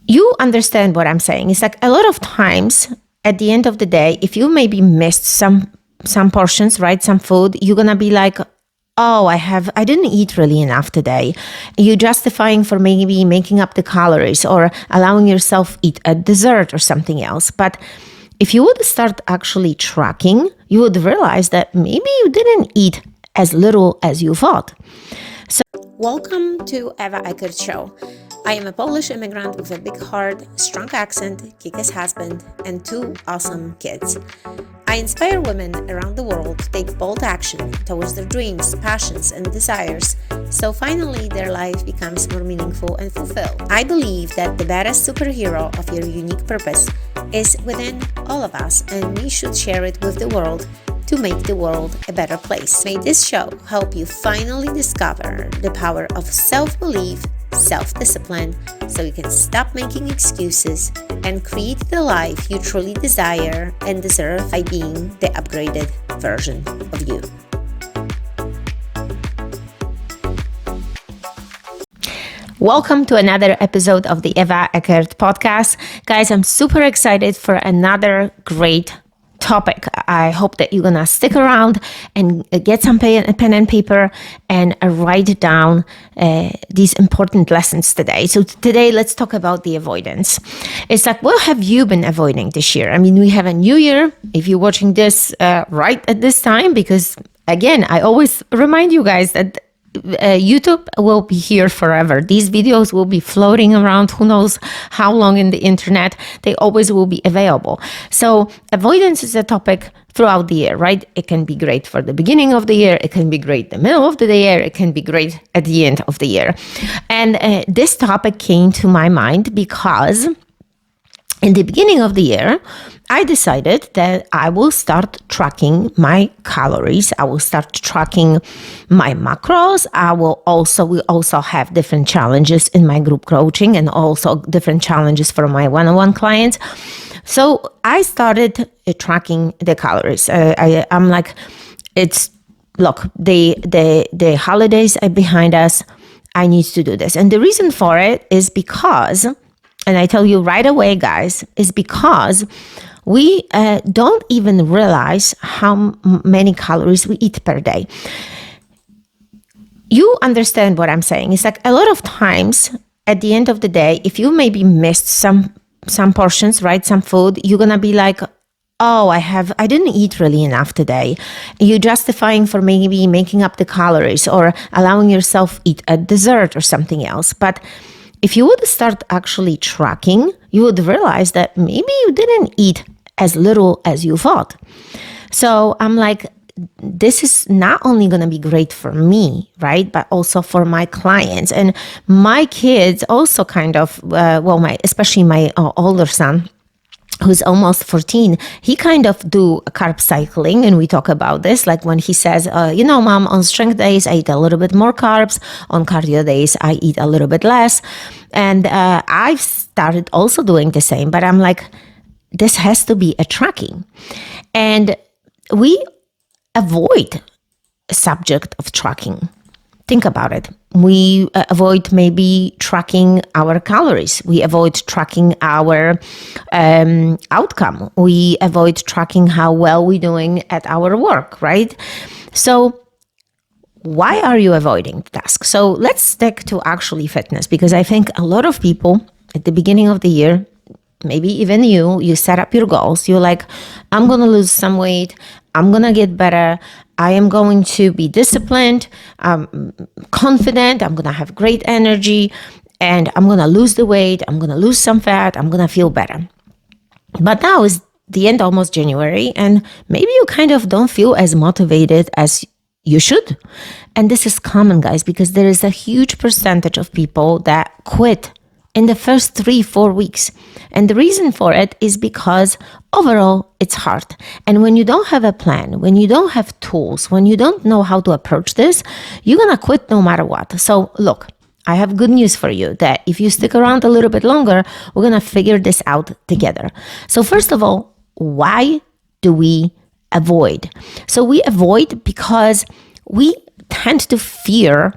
You understand what I'm saying. It's like a lot of times at the end of the day, if you maybe missed some portions, right? Some food, you're gonna be like, oh, I didn't eat really enough today. You're justifying for maybe making up the calories or allowing yourself eat a dessert or something else. But if you would start actually tracking, you would realize that maybe you didn't eat as little as you thought. So, welcome to Eva Eckert Show. I am a Polish immigrant with a big heart, strong accent, kick-ass husband, and 2 awesome kids. I inspire women around the world to take bold action towards their dreams, passions, and desires, so finally their life becomes more meaningful and fulfilled. I believe that the baddest superhero of your unique purpose is within all of us, and we should share it with the world to make the world a better place. May this show help you finally discover the power of self-belief, self-discipline, so you can stop making excuses and create the life you truly desire and deserve by being the upgraded version of you. Welcome to another episode of the Eva Eckert podcast. Guys, I'm super excited for another great topic. I hope that you're gonna stick around and get some pen and paper and write down these important lessons today. So today, let's talk about the avoidance. It's like, what have you been avoiding this year? I mean, we have a new year. If you're watching this right at this time, because again, I always remind you guys that YouTube will be here forever. These videos will be floating around who knows how long in the internet. They always will be available. So avoidance is a topic throughout the year, right? It can be great for the beginning of the year. It can be great the middle of the year. It can be great at the end of the year. And this topic came to my mind because in the beginning of the year, I decided that I will start tracking my calories. I will start tracking my macros. We also have different challenges in my group coaching and also different challenges for my one-on-one clients. So I started tracking the calories. I'm like, look, the holidays are behind us. I need to do this. And the reason for it is because, and I tell you right away, guys, is because we don't even realize how many calories we eat per day. You understand what I'm saying. It's like a lot of times at the end of the day, if you maybe missed some portions, right, some food, you're gonna be like, oh, I didn't eat really enough today. You're justifying for maybe making up the calories or allowing yourself eat a dessert or something else. But if you would start actually tracking, you would realize that maybe you didn't eat as little as you thought. So I'm like, this is not only going to be great for me, right, but also for my clients and my kids. Also, kind of, especially my older son, who's almost 14, he kind of do carb cycling, and we talk about this, like when he says, Mom, on strength days, I eat a little bit more carbs. On cardio days, I eat a little bit less. And I've started also doing the same, but I'm like, this has to be a tracking. And we avoid a subject of tracking. Think about it. We avoid maybe tracking our calories. We avoid tracking our outcome. We avoid tracking how well we're doing at our work, right? So why are you avoiding the task? So let's stick to actually fitness, because I think a lot of people at the beginning of the year, maybe even you set up your goals. You're like, I'm going to lose some weight. I'm going to get better. I am going to be disciplined, confident. I'm going to have great energy, and I'm going to lose the weight. I'm going to lose some fat. I'm going to feel better. But now is the end, almost January, and maybe you kind of don't feel as motivated as you should. And this is common, guys, because there is a huge percentage of people that quit in the first 3-4 weeks. And the reason for it is because overall it's hard. And when you don't have a plan, when you don't have tools, when you don't know how to approach this, you're gonna quit no matter what. So look, I have good news for you that if you stick around a little bit longer, we're gonna figure this out together. So first of all, why do we avoid? So we avoid because we tend to fear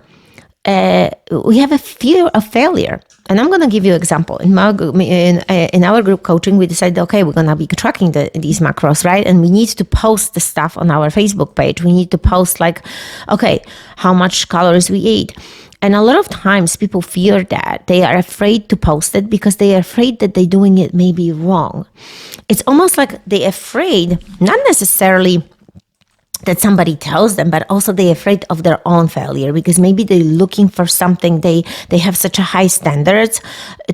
we have a fear of failure. And I'm going to give you an example. In our group coaching, we decided, okay, we're going to be tracking these macros, right? And we need to post the stuff on our Facebook page. We need to post like, okay, how much calories we ate. And a lot of times people fear that. They are afraid to post it because they are afraid that they're doing it maybe wrong. It's almost like they're afraid, not necessarily that somebody tells them, but also they're afraid of their own failure because maybe they're looking for something. They have such a high standards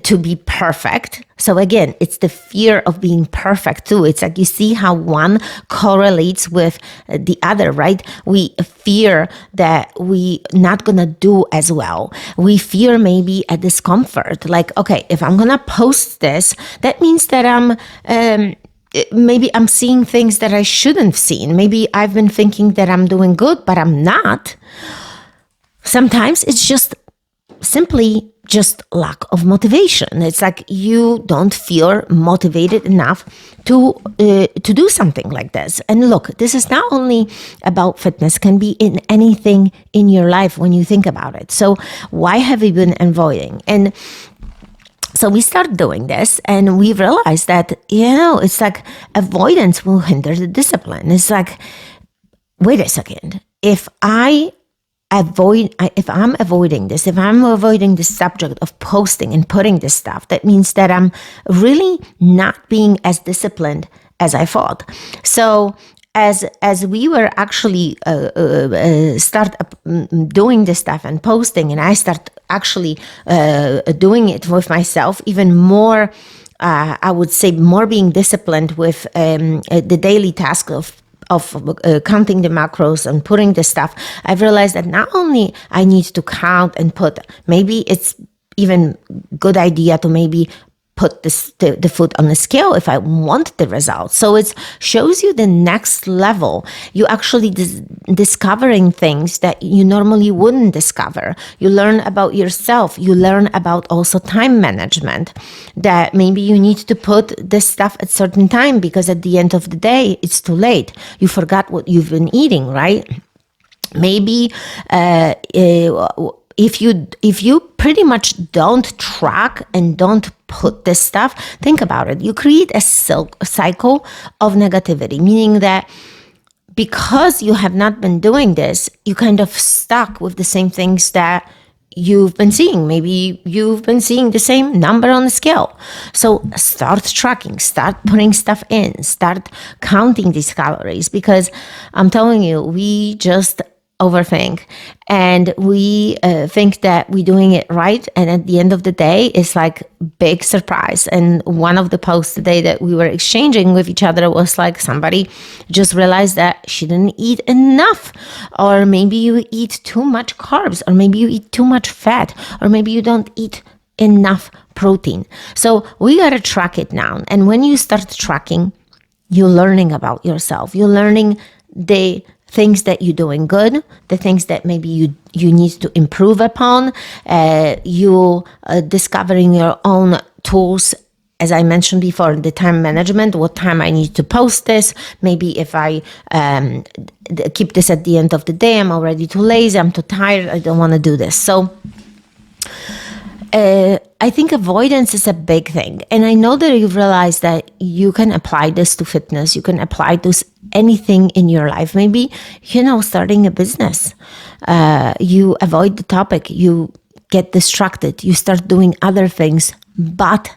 to be perfect. So again, it's the fear of being perfect too. It's like you see how one correlates with the other, right? We fear that we not gonna do as well. We fear maybe a discomfort. Like, okay, if I'm gonna post this, that means that maybe I'm seeing things that I shouldn't have seen. Maybe I've been thinking that I'm doing good, but I'm not. Sometimes it's just simply just lack of motivation. It's like you don't feel motivated enough to do something like this. And look, this is not only about fitness, can be in anything in your life when you think about it. So why have you been avoiding? And so we start doing this and we realize that, it's like avoidance will hinder the discipline. It's like, wait a second, if I'm avoiding this, if I'm avoiding the subject of posting and putting this stuff, that means that I'm really not being as disciplined as I thought. So as we were actually start doing this stuff and posting, and I start actually doing it with myself even more, I would say more being disciplined with the daily task of counting the macros and putting the stuff, I've realized that not only I need to count and put, maybe it's even good idea to maybe put the food on the scale if I want the results. So it shows you the next level. You actually discovering things that you normally wouldn't discover. You learn about yourself. You learn about also time management, that maybe you need to put this stuff at certain time because at the end of the day, it's too late. You forgot what you've been eating, right? Maybe if you pretty much don't track and don't put this stuff, think about it. You create a cycle of negativity, meaning that because you have not been doing this, you kind of stuck with the same things that you've been seeing. Maybe you've been seeing the same number on the scale. So start tracking, start putting stuff in, start counting these calories, because I'm telling you, we just overthink and we think that we're doing it right, and at the end of the day it's like big surprise. And one of the posts today that we were exchanging with each other was like somebody just realized that she didn't eat enough, or maybe you eat too much carbs, or maybe you eat too much fat, or maybe you don't eat enough protein. So we got to track it now, and when you start tracking, you're learning about yourself. You're learning the things that you're doing good, the things that maybe you need to improve upon. You discovering your own tools. As I mentioned before, the time management, what time I need to post this. Maybe if I keep this at the end of the day, I'm already too lazy, I'm too tired, I don't want to do this. So I think avoidance is a big thing. And I know that you've realized that you can apply this to fitness. You can apply this anything in your life. Maybe, starting a business. You avoid the topic. You get distracted. You start doing other things. But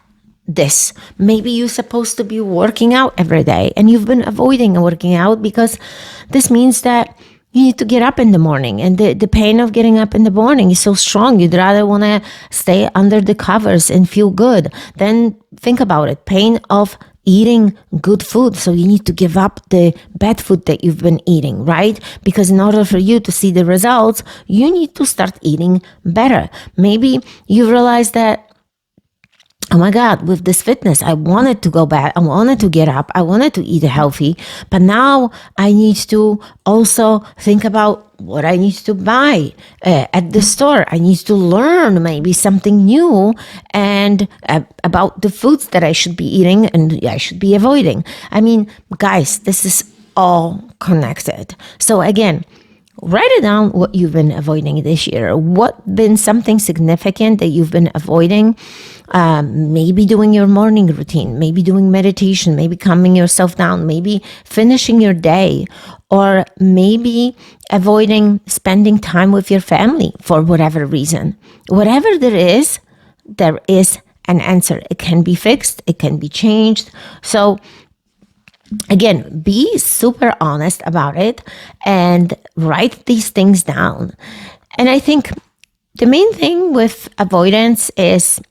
this, maybe you're supposed to be working out every day and you've been avoiding working out because this means that you need to get up in the morning, and the pain of getting up in the morning is so strong. You'd rather want to stay under the covers and feel good. Then think about it, pain of eating good food. So you need to give up the bad food that you've been eating, right? Because in order for you to see the results, you need to start eating better. Maybe you realize that, oh my God, with this fitness, I wanted to go back. I wanted to get up. I wanted to eat healthy. But now I need to also think about what I need to buy at the store. I need to learn maybe something new and about the foods that I should be eating and I should be avoiding. I mean, guys, this is all connected. So again, Write it down what you've been avoiding this year. What been something significant that you've been avoiding? Maybe doing your morning routine, maybe doing meditation, maybe calming yourself down, maybe finishing your day, or maybe avoiding spending time with your family for whatever reason. Whatever there is an answer. It can be fixed, it can be changed. So again, be super honest about it and write these things down. And I think the main thing with avoidance is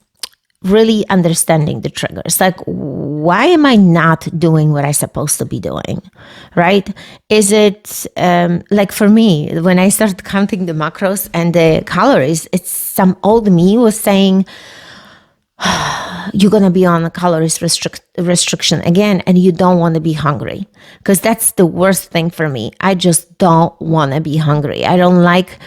really understanding the triggers. Like, why am I not doing what I'm supposed to be doing, right? Is it like for me, when I started counting the macros and the calories, it's some old me was saying, you're going to be on a calories restriction again, and you don't want to be hungry, because that's the worst thing for me. I just don't want to be hungry. I don't like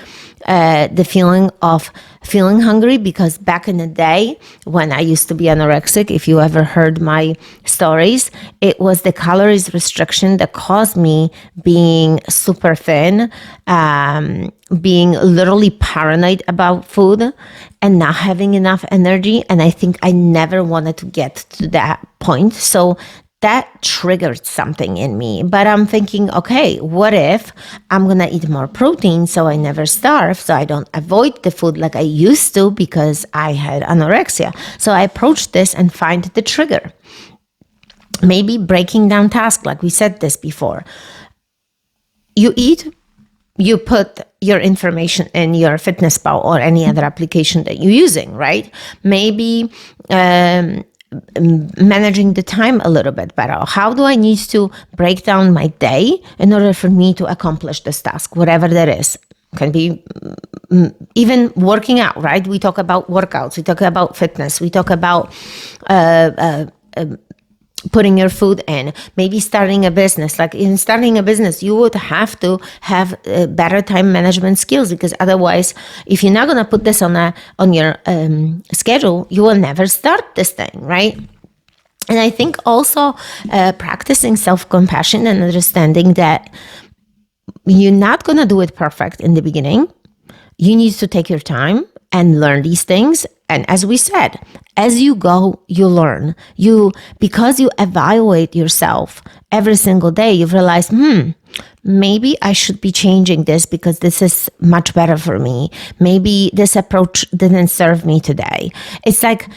the feeling of feeling hungry, because back in the day when I used to be anorexic, if you ever heard my stories, it was the calories restriction that caused me being super thin, being literally paranoid about food and not having enough energy. And I think I never wanted to get to that point. So that triggered something in me. But I'm thinking, okay, what if I'm going to eat more protein so I never starve, so I don't avoid the food like I used to because I had anorexia? So I approach this and find the trigger. Maybe breaking down tasks, like we said this before. You eat, you put your information in your FitnessPal or any other application that you're using, right? Maybe managing the time a little bit better. How do I need to break down my day in order for me to accomplish this task, whatever that is? Can be even working out, right? We talk about workouts, we talk about fitness, we talk about putting your food in, maybe starting a business. Like in starting a business, you would have to have better time management skills, because otherwise, if you're not going to put this on your schedule, you will never start this thing, right? And I think also practicing self-compassion and understanding that you're not going to do it perfect in the beginning. You need to take your time and learn these things. And as we said, as you go, you learn. Because you evaluate yourself every single day, you realize, maybe I should be changing this because this is much better for me. Maybe this approach didn't serve me today. It's like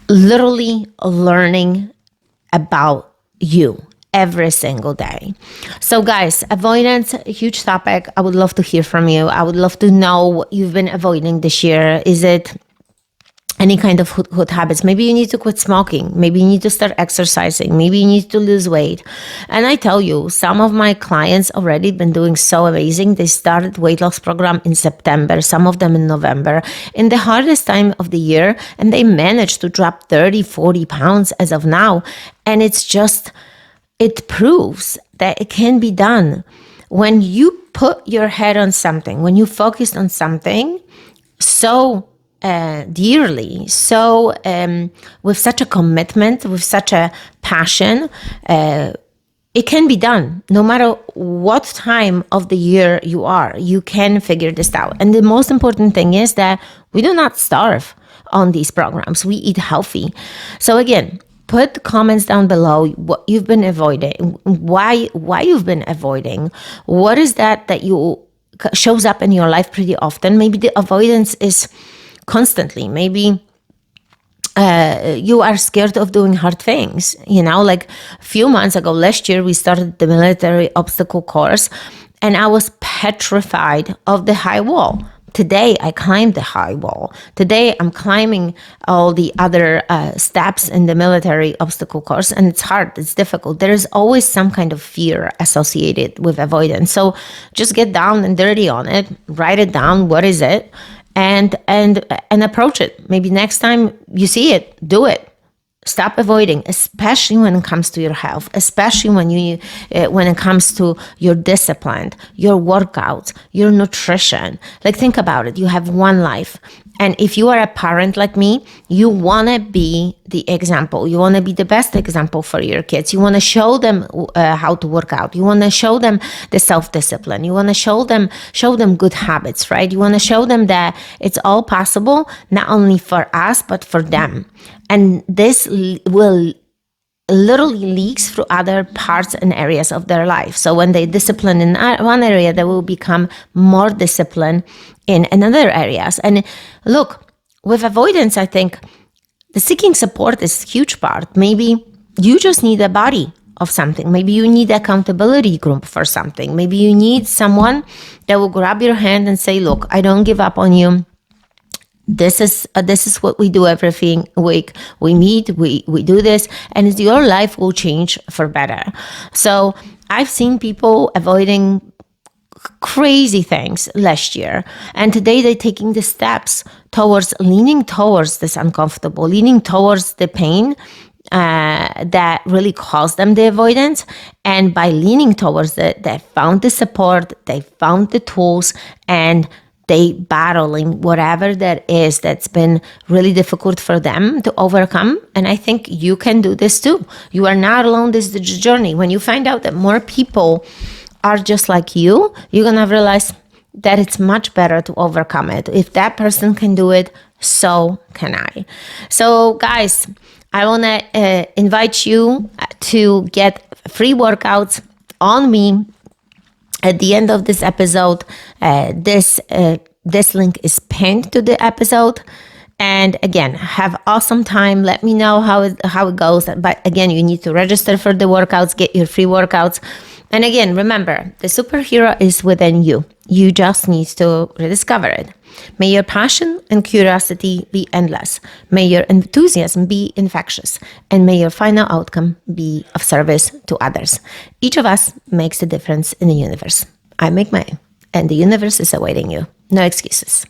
literally learning about you every single day. So guys, avoidance, a huge topic. I would love to hear from you. I would love to know what you've been avoiding this year. Is it any kind of good habits? Maybe you need to quit smoking. Maybe you need to start exercising. Maybe you need to lose weight. And I tell you, some of my clients already been doing so amazing. They started weight loss program in September, some of them in November, in the hardest time of the year. And they managed to drop 30, 40 pounds as of now. And it proves that it can be done. When you put your head on something, when you focus on something so dearly, so with such a commitment, with such a passion, it can be done. No matter what time of the year you are, you can figure this out. And the most important thing is that we do not starve on these programs. We eat healthy. So again, put comments down below what you've been avoiding, why you've been avoiding. What is that you shows up in your life pretty often? Maybe the avoidance is constantly. Maybe you are scared of doing hard things. Like a few months ago, last year, we started the military obstacle course, and I was petrified of the high wall. Today, I climbed the high wall. Today, I'm climbing all the other steps in the military obstacle course, and it's hard, it's difficult. There is always some kind of fear associated with avoidance. So just get down and dirty on it, write it down, what is it, and approach it. Maybe next time you see it, do it. Stop avoiding, especially when it comes to your health, especially when it comes to your discipline, your workouts, your nutrition. Like, think about it. You have one life, And if you are a parent like me, you want to be the example. You want to be the best example for your kids. You want to show them how to work out. You want to show them the self-discipline. You want to show them good habits, right? You want to show them that it's all possible, not only for us, but for them. And this will literally leaks through other parts and areas of their life. So when they discipline in one area, they will become more disciplined in another areas. And look, with avoidance, I think the seeking support is a huge part. Maybe you just need a buddy of something. Maybe you need accountability group for something. Maybe you need someone that will grab your hand and say, look, I don't give up on you. This is what we do every week. We meet, we do this, and your life will change for better. So I've seen people avoiding crazy things last year, and today they're taking the steps towards leaning towards this uncomfortable, leaning towards the pain that really caused them the avoidance. And by leaning towards it, they found the support, they found the tools, and they battling whatever that is that's been really difficult for them to overcome. And I think you can do this too. You are not alone. This is the journey. When you find out that more people are just like you, you're going to realize that it's much better to overcome it. If that person can do it, so can I. So guys, I want to invite you to get free workouts on me. At the end of this episode, this link is pinned to the episode. And again, have awesome time. Let me know how it goes. But again, you need to register for the workouts, get your free workouts. And again, remember, the superhero is within you. You just need to rediscover it. May your passion and curiosity be endless. May your enthusiasm be infectious. And may your final outcome be of service to others. Each of us makes a difference in the universe. I make mine, and the universe is awaiting you. No excuses.